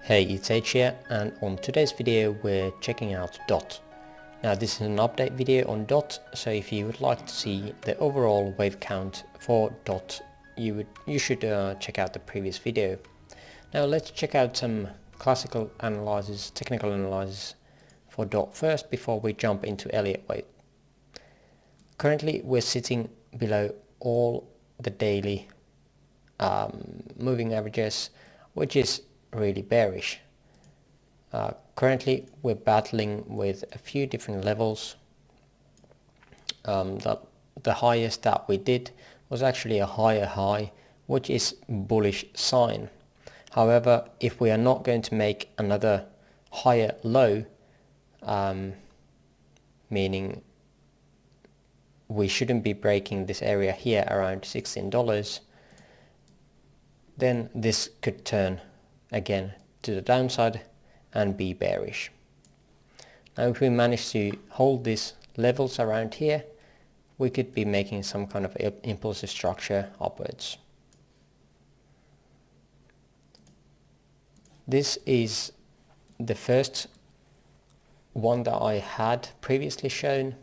Hey, it's H here, and on today's video we're checking out DOT. Now this is an update video on DOT, so if you would like to see the overall wave count for DOT, you should check out the previous video. Now let's check out some classical analysis, technical analysis for DOT first before we jump into Elliott Waves. Currently we're sitting below all the daily moving averages, which is really bearish. Currently we're battling with a few different levels. The highest that we did was actually a higher high, which is bullish sign. However, if we are not going to make another higher low, meaning we shouldn't be breaking this area here around $16, then this could turn again to the downside and be bearish. Now if we manage to hold these levels around here, we could be making some kind of impulsive structure upwards. This is the first one that I had previously shown,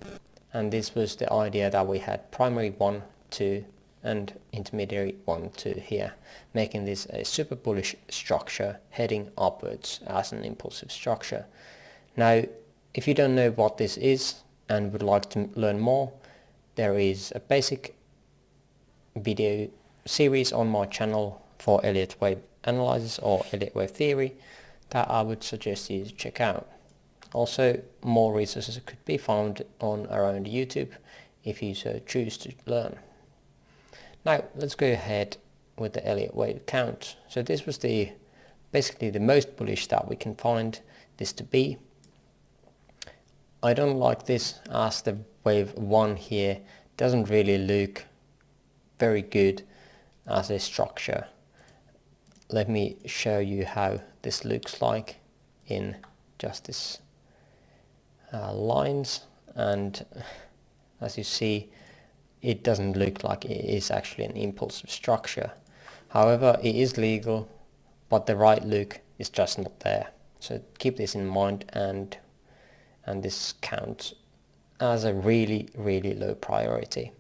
and this was the idea that we had primary 1, 2 and intermediary 1, 2 here, making this a super bullish structure heading upwards as an impulsive structure. Now if you don't know what this is and would like to learn more, there is a basic video series on my channel for Elliott Wave analysis or Elliott Wave theory that I would suggest you to check out. Also, more resources could be found on around YouTube if you so choose to learn. Now let's go ahead with the Elliott Wave count. So this was basically the most bullish that we can find this to be. I don't like this as the wave 1 here doesn't really look very good as a structure. Let me show you how this looks like in just this lines, and as you see, it doesn't look like it is actually an impulsive structure. However, it is legal, but the right look is just not there. So keep this in mind, and this counts as a really low priority.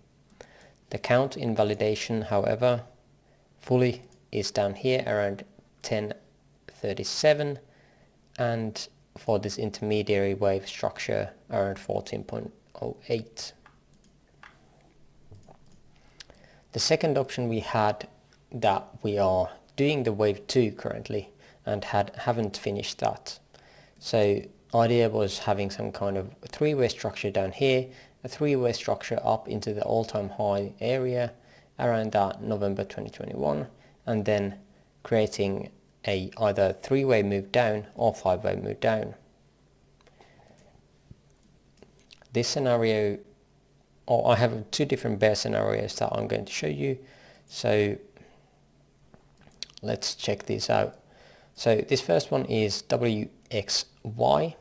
The count invalidation, however, fully is down here around 1037, and for this intermediary wave structure around 14.08. The second option we had, that we are doing the wave 2 currently and haven't finished that. So idea was having some kind of three-way structure down here, a three-way structure up into the all-time high area around that November 2021, and then creating a either three-way move down or five-way move down. This scenario, I have two different bear scenarios that I'm going to show you, so let's check these out. So this first one is WXY,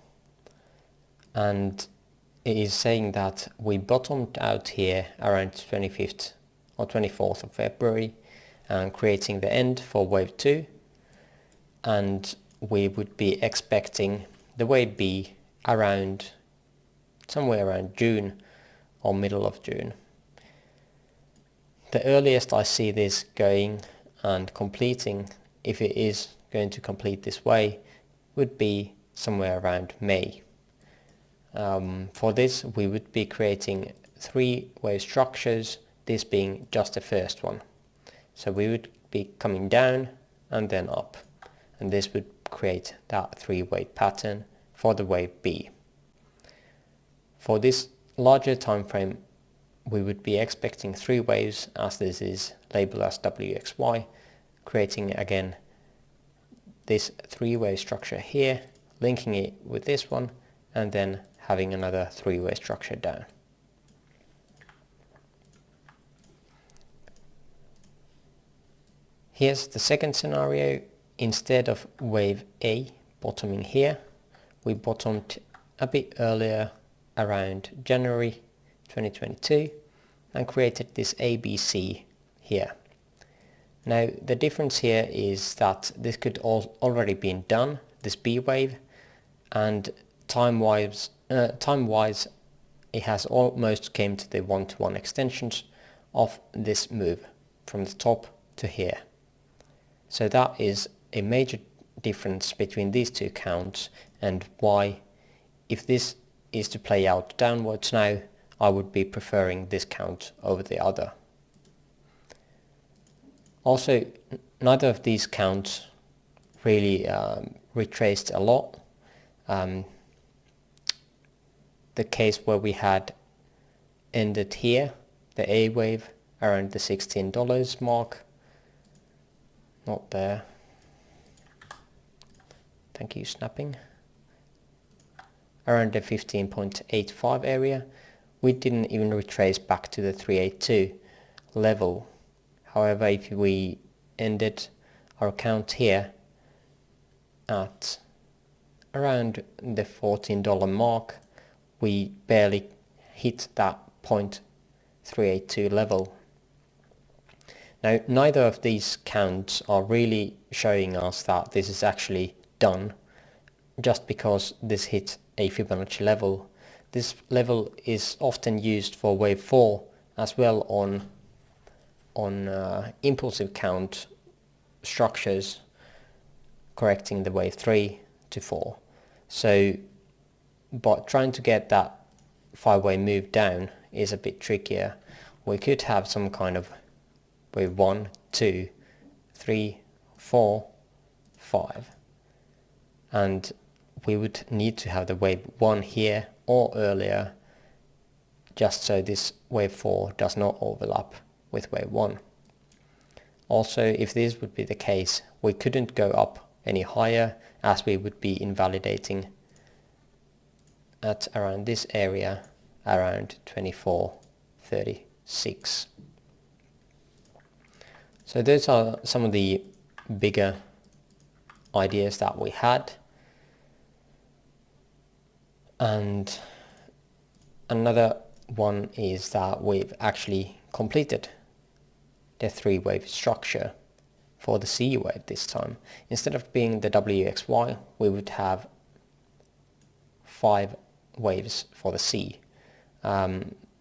and it is saying that we bottomed out here around 25th or 24th of February and creating the end for wave 2, and we would be expecting the wave B around somewhere around June or middle of June. The earliest I see this going and completing, if it is going to complete this way, would be somewhere around May. For this we would be creating three wave structures, this being just the first one. So we would be coming down and then up, and this would create that three-wave pattern for the wave B. For this larger time frame, we would be expecting three waves, as this is labeled as WXY, creating again this three-way structure here, linking it with this one, and then having another three-way structure down. Here's the second scenario. Instead of wave A bottoming here, we bottomed a bit earlier around January 2022 and created this ABC here. Now the difference here is that this could already been done, this B wave, and time-wise it has almost came to the one-to-one extensions of this move from the top to here. So that is a major difference between these two counts, and why, if this is to play out downwards now, I would be preferring this count over the other. Also, neither of these counts really retraced a lot. The case where we had ended here, the A wave, around the $16 mark, not there, thank you snapping, around the 15.85 area, we didn't even retrace back to the 382 level. However, if we ended our count here at around the $14 mark, we barely hit that 0.382 level. Now, neither of these counts are really showing us that this is actually done, just because this hit a Fibonacci level. This level is often used for wave 4 as well on impulsive count structures, correcting the wave 3 to 4. So, but trying to get that 5-way move down is a bit trickier. We could have some kind of wave 1, 2, 3, 4, 5, and we would need to have the wave 1 here or earlier, just so this wave 4 does not overlap with wave 1. Also, if this would be the case, we couldn't go up any higher, as we would be invalidating at around this area, around 24.36. So those are some of the bigger ideas that we had. And another one is that we've actually completed the 3-wave structure for the C wave this time. Instead of being the WXY, we would have 5 waves for the C.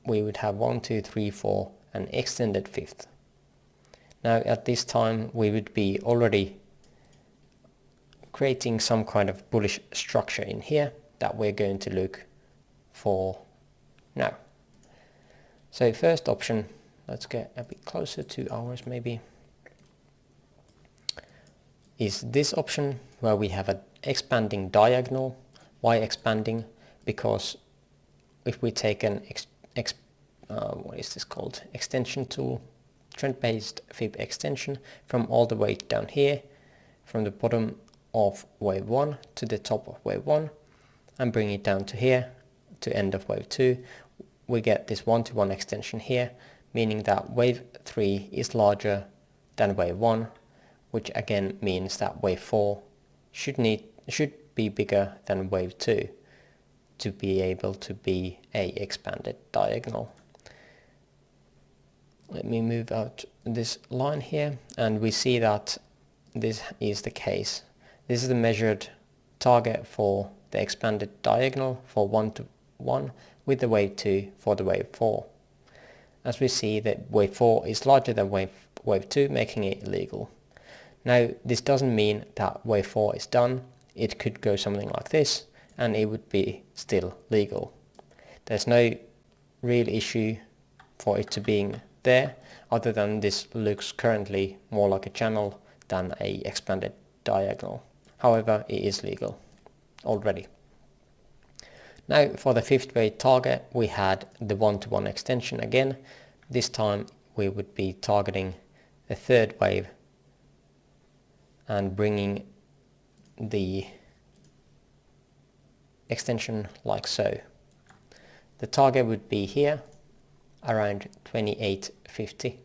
We would have 1, 2, 3, 4, an extended 5th. Now at this time we would be already creating some kind of bullish structure in here that we're going to look for now. So first option, let's get a bit closer to ours maybe, is this option where we have an expanding diagonal. Why expanding? Because if we take an what is this called, extension tool, trend-based fib extension from all the way down here, from the bottom of wave 1 to the top of wave 1, and bring it down to here to end of wave 2, we get this 1-to-1 extension here, meaning that wave 3 is larger than wave 1, which again means that wave 4 should be bigger than wave 2 to be able to be a expanded diagonal. Let me move out this line here, and we see that this is the case. This is the measured target for the expanded diagonal for 1-to-1 with the wave 2 for the wave 4. As we see that wave 4 is larger than wave 2, making it illegal. Now this doesn't mean that wave 4 is done. It could go something like this and it would be still legal. There's no real issue for it to being there, other than this looks currently more like a channel than a expanded diagonal. However, it is legal already. Now for the 5th wave target, we had the 1-to-1 extension again. This time we would be targeting the 3rd wave and bringing the extension like so. The target would be here around 28.50,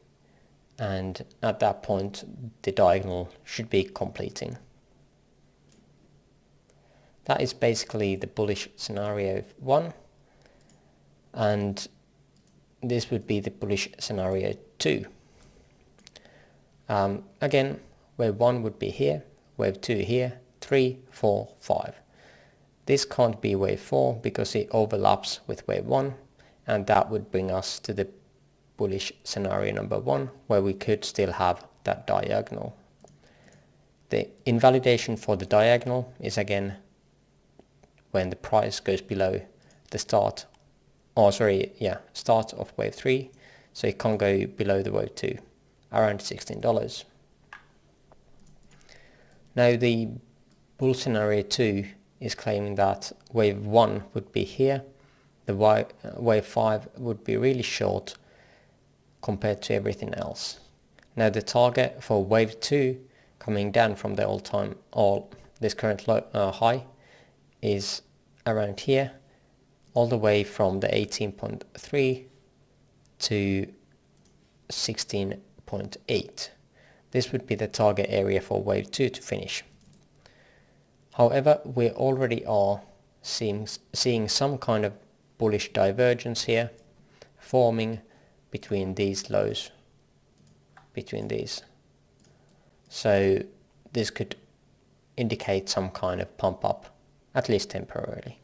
and at that point the diagonal should be completing. That is basically the bullish scenario 1, and this would be the bullish scenario 2. Again, wave 1 would be here, wave 2 here, 3, 4, 5. This can't be wave 4 because it overlaps with wave 1, and that would bring us to the bullish scenario number 1, where we could still have that diagonal. The invalidation for the diagonal is again when the price goes below the start of wave 3, so it can't go below the wave 2, around $16. Now the bull scenario 2 is claiming that wave 1 would be here, the wave 5 would be really short compared to everything else. Now the target for wave 2 coming down from the this current high is around here, all the way from the 18.3 to 16.8. This would be the target area for wave 2 to finish. However, we already are seeing some kind of bullish divergence here forming between these lows, between these. So this could indicate some kind of pump up, at least temporarily.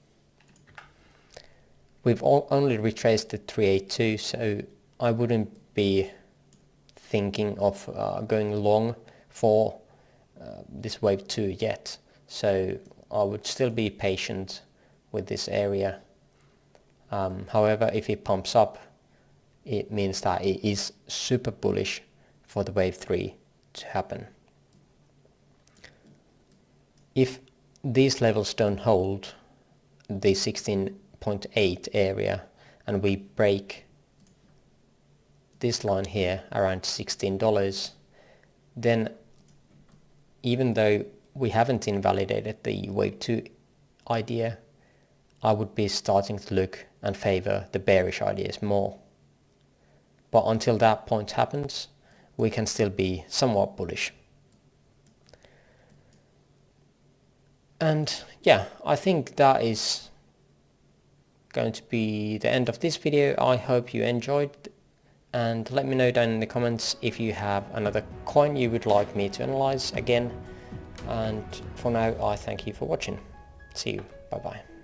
We've only retraced the 382, so I wouldn't be thinking of going long for this wave 2 yet. So I would still be patient with this area. However, if it pumps up, it means that it is super bullish for the wave 3 to happen. If these levels don't hold, the 16.8 area, and we break this line here around $16, then even though we haven't invalidated the wave 2 idea, I would be starting to look and favor the bearish ideas more. But until that point happens, we can still be somewhat bullish. And yeah, I think that is going to be the end of this video. I hope you enjoyed, and let me know down in the comments if you have another coin you would like me to analyze again. And for now, I thank you for watching. See you. Bye bye.